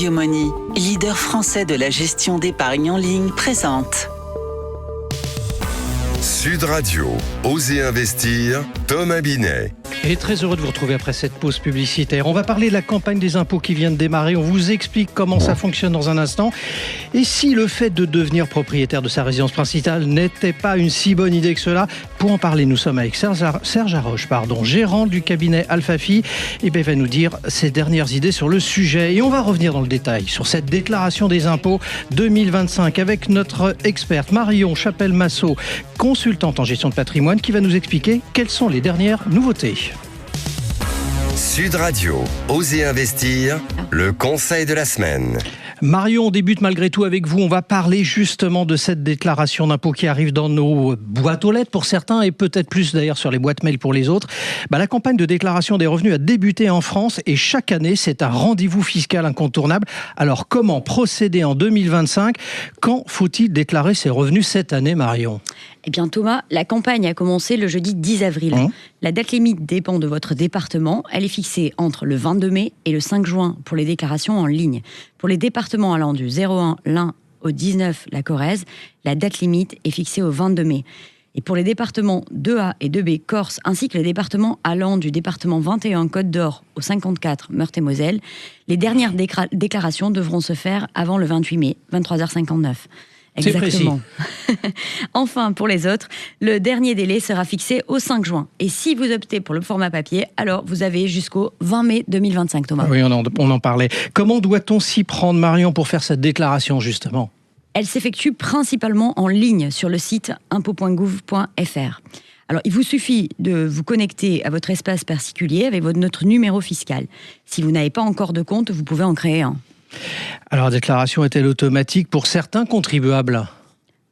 Yomoni, leader français de la gestion d'épargne en ligne, présente Sud Radio, Osez investir, Thomas Binet. Et très heureux de vous retrouver après cette pause publicitaire. On va parler de la campagne des impôts qui vient de démarrer. On vous explique comment ça fonctionne dans un instant. Et si le fait de devenir propriétaire de sa résidence principale n'était pas une si bonne idée que cela, pour en parler, nous sommes avec Serge Haroche, gérant du cabinet Alphafi. Et il va nous dire ses dernières idées sur le sujet. Et on va revenir dans le détail sur cette déclaration des impôts 2025 avec notre experte Marion Chapelle-Massot, consultante en gestion de patrimoine, qui va nous expliquer quelles sont les dernières nouveautés. Sud Radio, Osez investir, le conseil de la semaine. Marion, on débute malgré tout avec vous. On va parler justement de cette déclaration d'impôt qui arrive dans nos boîtes aux lettres pour certains et peut-être plus d'ailleurs sur les boîtes mail pour les autres. La campagne de déclaration des revenus a débuté en France et chaque année, c'est un rendez-vous fiscal incontournable. Alors, comment procéder en 2025 ? Quand faut-il déclarer ses revenus cette année, Marion ? Eh bien Thomas, la campagne a commencé le jeudi 10 avril. La date limite dépend de votre département. Elle est fixée entre le 22 mai et le 5 juin pour les déclarations en ligne. Pour les départements allant du 01 l'Ain au 19 la Corrèze, la date limite est fixée au 22 mai. Et pour les départements 2A et 2B Corse, ainsi que les départements allant du département 21 Côte d'Or au 54 Meurthe-et-Moselle, les dernières déclarations devront se faire avant le 28 mai, 23h59. Exactement. C'est précis. Enfin, pour les autres, le dernier délai sera fixé au 5 juin. Et si vous optez pour le format papier, alors vous avez jusqu'au 20 mai 2025, Thomas. Oui, on en parlait. Comment doit-on s'y prendre, Marion, pour faire cette déclaration, justement ? Elle s'effectue principalement en ligne sur le site impôt.gouv.fr. Alors, il vous suffit de vous connecter à votre espace particulier avec notre numéro fiscal. Si vous n'avez pas encore de compte, vous pouvez en créer un. Alors, la déclaration est-elle automatique pour certains contribuables ?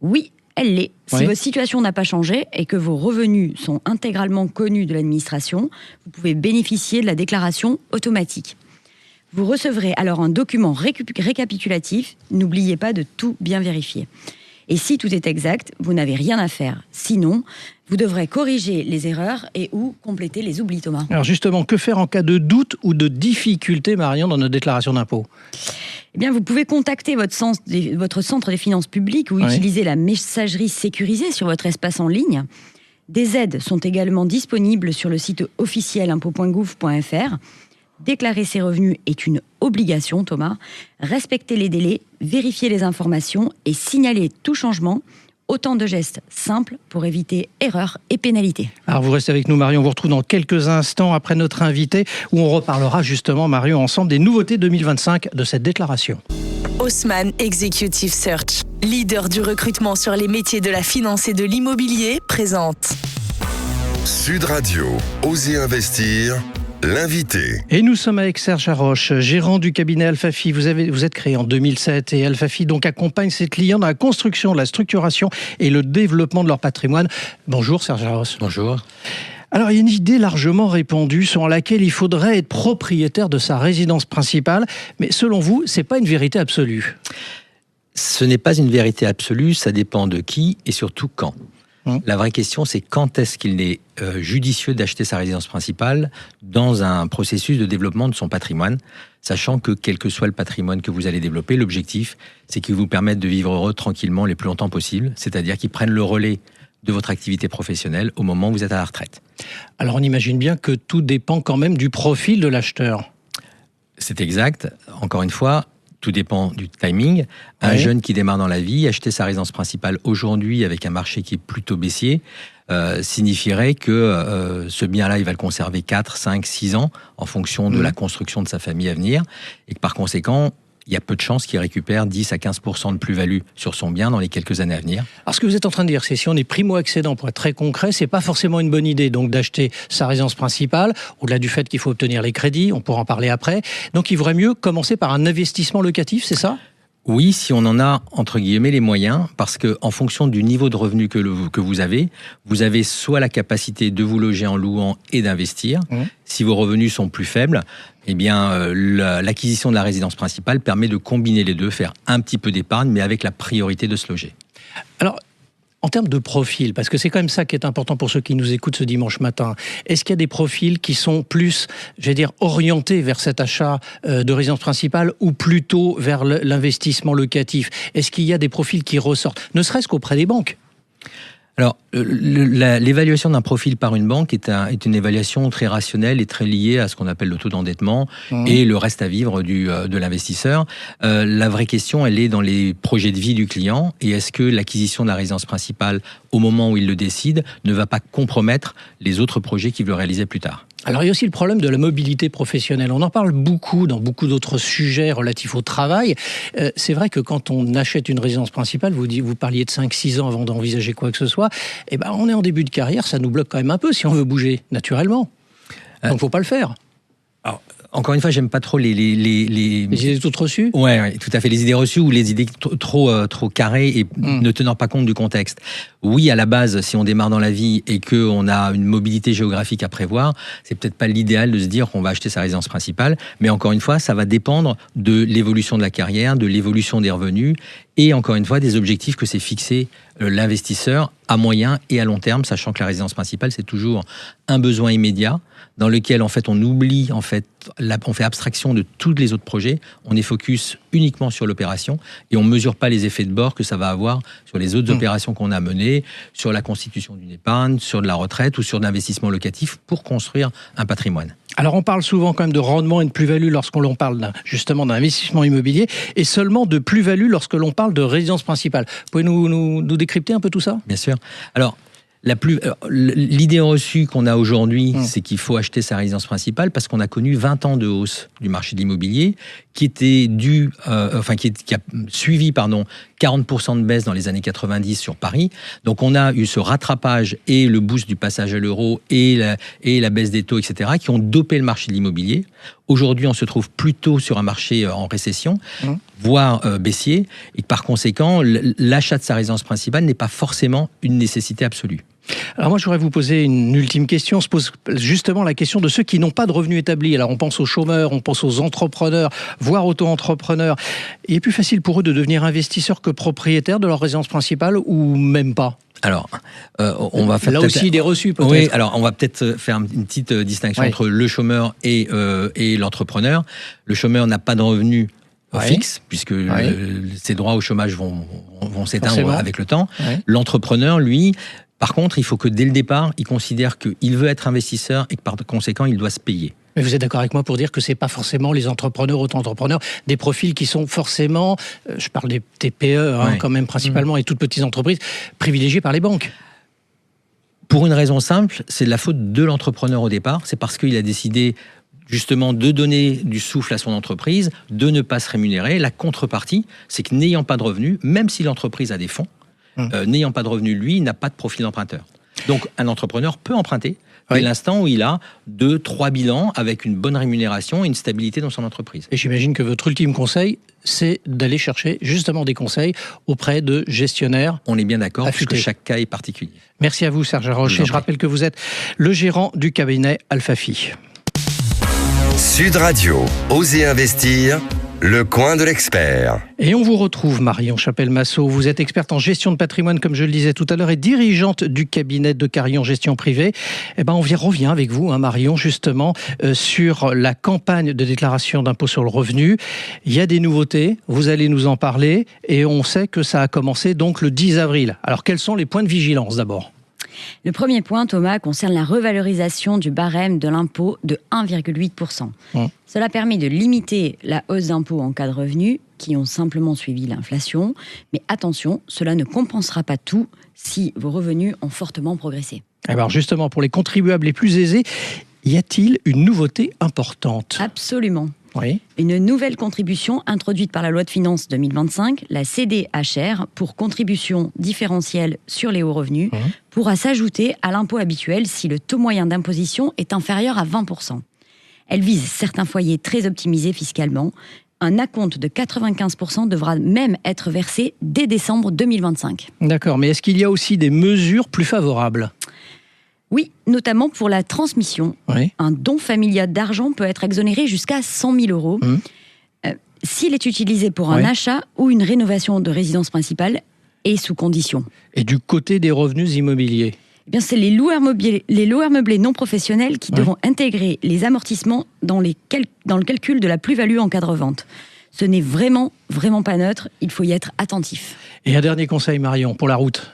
Oui, elle l'est. Si Oui. votre situation n'a pas changé et que vos revenus sont intégralement connus de l'administration, vous pouvez bénéficier de la déclaration automatique. Vous recevrez alors un document récapitulatif. N'oubliez pas de tout bien vérifier. Et si tout est exact, vous n'avez rien à faire. Sinon, vous devrez corriger les erreurs et ou compléter les oublis, Thomas. Alors justement, que faire en cas de doute ou de difficulté, Marion, dans notre déclaration d'impôt ? Eh bien, vous pouvez contacter votre centre des finances publiques ou utiliser la messagerie sécurisée sur votre espace en ligne. Des aides sont également disponibles sur le site officiel impôt.gouv.fr. Déclarer ses revenus est une obligation, Thomas. Respectez les délais, vérifiez les informations et signalez tout changement. Autant de gestes simples pour éviter erreurs et pénalités. Alors vous restez avec nous, Marion. On vous retrouve dans quelques instants après notre invité où on reparlera justement, Marion, ensemble des nouveautés 2025 de cette déclaration. Haussmann Executive Search, leader du recrutement sur les métiers de la finance et de l'immobilier, présente Sud Radio, Osez investir, l'invité. Et nous sommes avec Serge Haroche, gérant du cabinet Alphafi. Vous êtes créé en 2007 et Alphafi donc accompagne ses clients dans la construction, la structuration et le développement de leur patrimoine. Bonjour Serge Haroche. Bonjour. Alors, il y a une idée largement répandue selon laquelle il faudrait être propriétaire de sa résidence principale, mais selon vous, c'est pas une vérité absolue. Ce n'est pas une vérité absolue, ça dépend de qui et surtout quand. La vraie question, c'est quand est-ce qu'il est judicieux d'acheter sa résidence principale dans un processus de développement de son patrimoine, sachant que quel que soit le patrimoine que vous allez développer, l'objectif, c'est qu'il vous permette de vivre heureux tranquillement les plus longtemps possible, c'est-à-dire qu'il prenne le relais de votre activité professionnelle au moment où vous êtes à la retraite. Alors, on imagine bien que tout dépend quand même du profil de l'acheteur. C'est exact. Encore une fois, tout dépend du timing. Un jeune qui démarre dans la vie, acheter sa résidence principale aujourd'hui avec un marché qui est plutôt baissier, signifierait que ce bien-là, il va le conserver 4, 5, 6 ans en fonction de la construction de sa famille à venir. Et que par conséquent, il y a peu de chances qu'il récupère 10 à 15% de plus-value sur son bien dans les quelques années à venir. Alors, ce que vous êtes en train de dire, c'est si on est primo-accédant, pour être très concret, c'est pas forcément une bonne idée donc d'acheter sa résidence principale, au-delà du fait qu'il faut obtenir les crédits, on pourra en parler après. Donc, il vaudrait mieux commencer par un investissement locatif, c'est ça ? Oui, si on en a, entre guillemets, les moyens, parce que en fonction du niveau de revenu que vous avez soit la capacité de vous loger en louant et d'investir. Si vos revenus sont plus faibles, eh bien, l'acquisition de la résidence principale permet de combiner les deux, faire un petit peu d'épargne, mais avec la priorité de se loger. Alors, En termes de profil, parce que c'est quand même ça qui est important pour ceux qui nous écoutent ce dimanche matin, est-ce qu'il y a des profils qui sont plus, orientés vers cet achat de résidence principale ou plutôt vers l'investissement locatif? Est-ce qu'il y a des profils qui ressortent, ne serait-ce qu'auprès des banques? Alors, l'évaluation d'un profil par une banque est une évaluation très rationnelle et très liée à ce qu'on appelle le taux d'endettement et le reste à vivre de l'investisseur. La vraie question, elle est dans les projets de vie du client, et est-ce que l'acquisition de la résidence principale, au moment où il le décide, ne va pas compromettre les autres projets qu'il veut réaliser plus tard. Alors, il y a aussi le problème de la mobilité professionnelle. On en parle beaucoup dans beaucoup d'autres sujets relatifs au travail. C'est vrai que quand on achète une résidence principale, vous parliez de 5-6 ans avant d'envisager quoi que ce soit, on est en début de carrière, ça nous bloque quand même un peu si on veut bouger, naturellement. Donc, il ne faut pas le faire. Alors, encore une fois, j'aime pas trop les idées toutes reçues. Ouais, tout à fait. Les idées reçues ou les idées trop carrées et ne tenant pas compte du contexte. Oui, à la base, si on démarre dans la vie et qu'on a une mobilité géographique à prévoir, c'est peut-être pas l'idéal de se dire qu'on va acheter sa résidence principale. Mais encore une fois, ça va dépendre de l'évolution de la carrière, de l'évolution des revenus et encore une fois des objectifs que s'est fixé l'investisseur à moyen et à long terme, sachant que la résidence principale, c'est toujours un besoin immédiat dans lequel en fait on oublie, on fait abstraction de tous les autres projets, on est focus uniquement sur l'opération et on mesure pas les effets de bord que ça va avoir sur les autres opérations qu'on a menées, sur la constitution d'une épargne, sur de la retraite ou sur de l'investissement locatif pour construire un patrimoine. Alors on parle souvent quand même de rendement et de plus-value lorsque l'on parle justement d'investissement immobilier et seulement de plus-value lorsque l'on parle de résidence principale. Pouvez nous décrypter un peu tout ça ? Bien sûr. Alors, l'idée reçue qu'on a aujourd'hui, c'est qu'il faut acheter sa résidence principale parce qu'on a connu 20 ans de hausse du marché de l'immobilier qui était qui a suivi 40% de baisse dans les années 90 sur Paris. Donc on a eu ce rattrapage et le boost du passage à l'euro et la baisse des taux, etc., qui ont dopé le marché de l'immobilier. Aujourd'hui, on se trouve plutôt sur un marché en récession, voire baissier, et par conséquent, l'achat de sa résidence principale n'est pas forcément une nécessité absolue. Alors moi, je voudrais vous poser une ultime question. On se pose justement la question de ceux qui n'ont pas de revenus établis. Alors on pense aux chômeurs, on pense aux entrepreneurs, voire auto-entrepreneurs. Il est plus facile pour eux de devenir investisseurs que propriétaires de leur résidence principale ou même pas ? Alors, on va faire là aussi des reçus peut-être. Oui, alors on va peut-être faire une petite distinction entre le chômeur et l'entrepreneur. Le chômeur n'a pas de revenus fixe, puisque ses droits au chômage vont s'éteindre avec le temps. L'entrepreneur, lui, par contre, il faut que dès le départ, il considère qu'il veut être investisseur et que par conséquent, il doit se payer. Mais vous êtes d'accord avec moi pour dire que ce n'est pas forcément les entrepreneurs, auto-entrepreneurs, des profils qui sont forcément, je parle des TPE quand même principalement, et toutes petites entreprises, privilégiées par les banques. Pour une raison simple, c'est de la faute de l'entrepreneur au départ. C'est parce qu'il a décidé justement de donner du souffle à son entreprise, de ne pas se rémunérer. La contrepartie, c'est que n'ayant pas de revenus, même si l'entreprise a des fonds, n'ayant pas de revenus, lui, il n'a pas de profil d'emprunteur. Donc un entrepreneur peut emprunter dès l'instant où il a 2-3 bilans avec une bonne rémunération et une stabilité dans son entreprise. Et j'imagine que votre ultime conseil, c'est d'aller chercher justement des conseils auprès de gestionnaires. On est bien d'accord, parce que chaque cas est particulier. Merci à vous, Serge Rocher. Je rappelle que vous êtes le gérant du cabinet Alphafi. Sud Radio, Osez investir, le coin de l'expert. Et on vous retrouve, Marion Chapelle-Massot. Vous êtes experte en gestion de patrimoine, comme je le disais tout à l'heure, et dirigeante du cabinet de Carillon Gestion Privée. On revient avec vous, Marion, justement, sur la campagne de déclaration d'impôt sur le revenu. Il y a des nouveautés, vous allez nous en parler, et on sait que ça a commencé donc le 10 avril. Alors, quels sont les points de vigilance d'abord ? Le premier point, Thomas, concerne la revalorisation du barème de l'impôt de 1,8%. Cela permet de limiter la hausse d'impôts en cas de revenus qui ont simplement suivi l'inflation. Mais attention, cela ne compensera pas tout si vos revenus ont fortement progressé. Alors justement, pour les contribuables les plus aisés, y a-t-il une nouveauté importante ? Absolument. Oui. Une nouvelle contribution introduite par la loi de finances 2025, la CDHR, pour contribution différentielle sur les hauts revenus, pourra s'ajouter à l'impôt habituel si le taux moyen d'imposition est inférieur à 20%. Elle vise certains foyers très optimisés fiscalement. Un acompte de 95% devra même être versé dès décembre 2025. D'accord, mais est-ce qu'il y a aussi des mesures plus favorables ? Oui, notamment pour la transmission. Oui. Un don familial d'argent peut être exonéré jusqu'à 100 000 euros. S'il est utilisé pour un achat ou une rénovation de résidence principale, et sous condition. Et du côté des revenus immobiliers? Eh bien, c'est les loueurs meublés non professionnels qui devront intégrer les amortissements dans le calcul de la plus-value en cas de revente. Ce n'est vraiment pas neutre, il faut y être attentif. Et un dernier conseil, Marion, pour la route?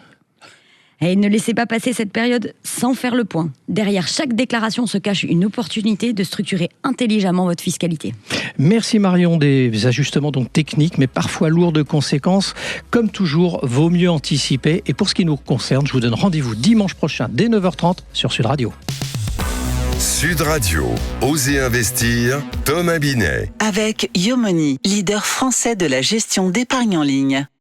Et ne laissez pas passer cette période sans faire le point. Derrière chaque déclaration se cache une opportunité de structurer intelligemment votre fiscalité. Merci Marion, des ajustements donc techniques, mais parfois lourds de conséquences. Comme toujours, vaut mieux anticiper. Et pour ce qui nous concerne, je vous donne rendez-vous dimanche prochain dès 9h30 sur Sud Radio. Sud Radio, Osez investir, Thomas Binet. Avec Yomoni, leader français de la gestion d'épargne en ligne.